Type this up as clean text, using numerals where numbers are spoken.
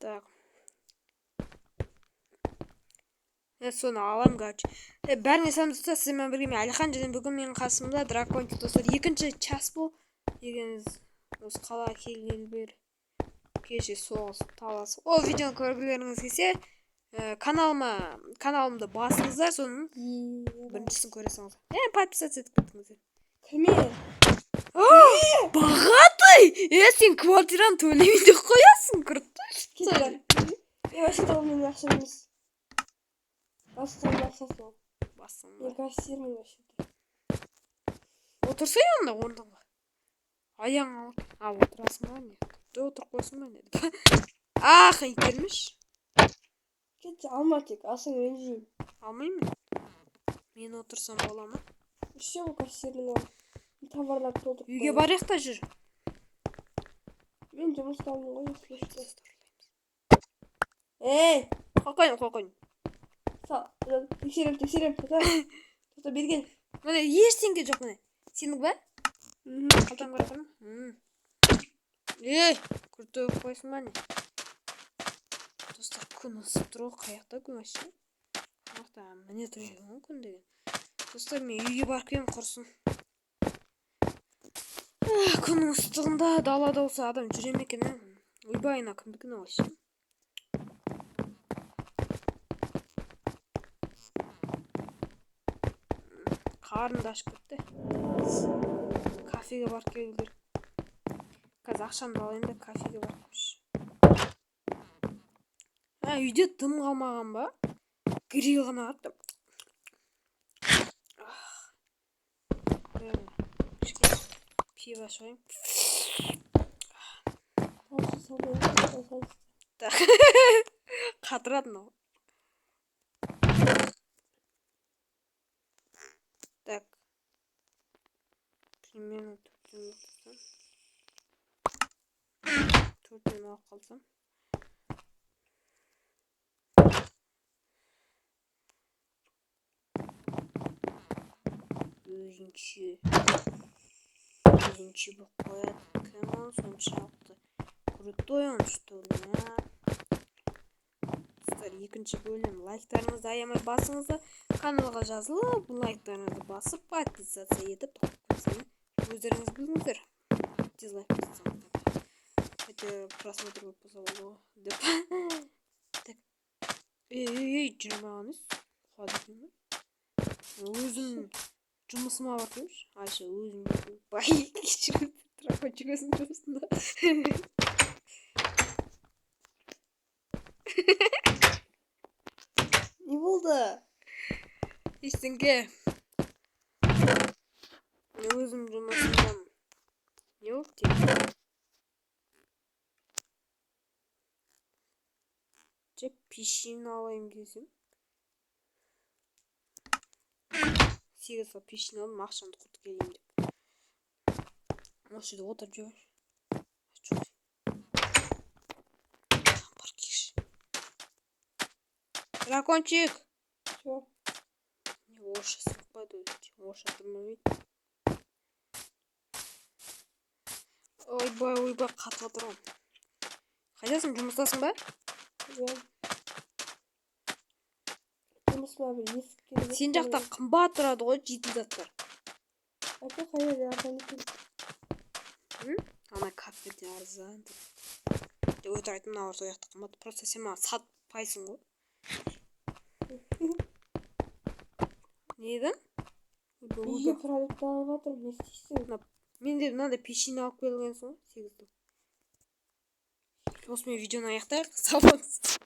Так. Соны алам, короче. Бәріңе сәлем достар, сізбен бірге мен Әлихан, және бүгін менің қасымда дракончик достар. Екінші час бұл. Дегеніңіз осы қалаға келгелі бері кеше соғысып таласып. Ол видеоны көргілеріңіз келсе, каналымды басыңыздар, соның біріншісін көресіңіз. Подписаться етіп кеттіңіздер. Кіме? Богатый! Сен квартираны төлемей деп қоясың, крутой, что ли? Вообще-то у меня ақша емес. Бастығын ақшасы ол. Басың Мен кассирмін вообще-то. Отырсай онда орныңа. Аяң ал. Отырасың ба не? Күпті отырып қойсын ба не? Ах, итермеш. Кетші, алма тек, асың ренжейін. Алмаймын. Мен отырсам бола ма? Еще ол кассирмін ол. Товарлар толтырып қойын. Үйге барайық та жүр. Мен жұмыстамын ғой, слышите. Қойқойын. Тексерем. Тоқта берген. Міне, ештеңке жоқ міне. Сенің ба? Қалтам көріп тұрмын. Күрті өп қойсын ба не? Достар, күн ысып тұр ғой, қаяқта күн вообще. Қаяқта міне тұрған күн деген. Достар, мен үйге барып келем құрсын. Күн ыстығында далада болса адам жүре ме екен? Ойбайына кімдікін вообще. Қарным да ашып кетті. Кафеге барып келу керек. Қазір ақшамды алайын да кафеге барып келші. Үйде тым қалмаған ба? Грил ғана аттым. Пиво шойым. Қатырады мынау. Так. Примерно 4 алып қалсам. Өзінше болып қояды. Кім ол соншалықты? Крутой он, что ли? Екінші бөлім. Лайктарыңызды аямай басыңызды. Каналға жазылып, лайктарыңызды басып, подписаться етіп тоқтап. Өздеріңіз біліңіздер. Дизлайк бассаңыздар. Хотя просмотр болып болса болды ғой. Так. Жүрмағаныз. Қуадекені. Өзім жұмысыма бар көміш. Айша өзім бай кешіріп дракончик өзінің жұмысында. Не болды? Ештеңке. Өзім жұмысымдан. Не болды тек? Жеп пешін алайын десем. 8 пешін алдым, ақшамды құртып келейін деп. Осы жерде отырып жүрейін. Бар кеш. Дракончик. Что? Не орысша соқпайды өзі. Орысша тұрмайды. Ойбай, қатып отырмын. Қайдасың, жұмыстасың ба? Иә. Жұмысыма бір есік керек. Сен жақта қымбат тұрады ғой, жейтін заттар. Айта қайда арзан екен. Ана кафеде арзан. Өтір айтым, мына орта ояқты қымбат. Просто сен маған сатпайсың ғой. Не едің? Үйге продукт алып жатырмын, не істейсің? Мен де мынандай пешін алып келген соң 8-ді. Осымен видеоны аяқтайық. Сау болыңыз.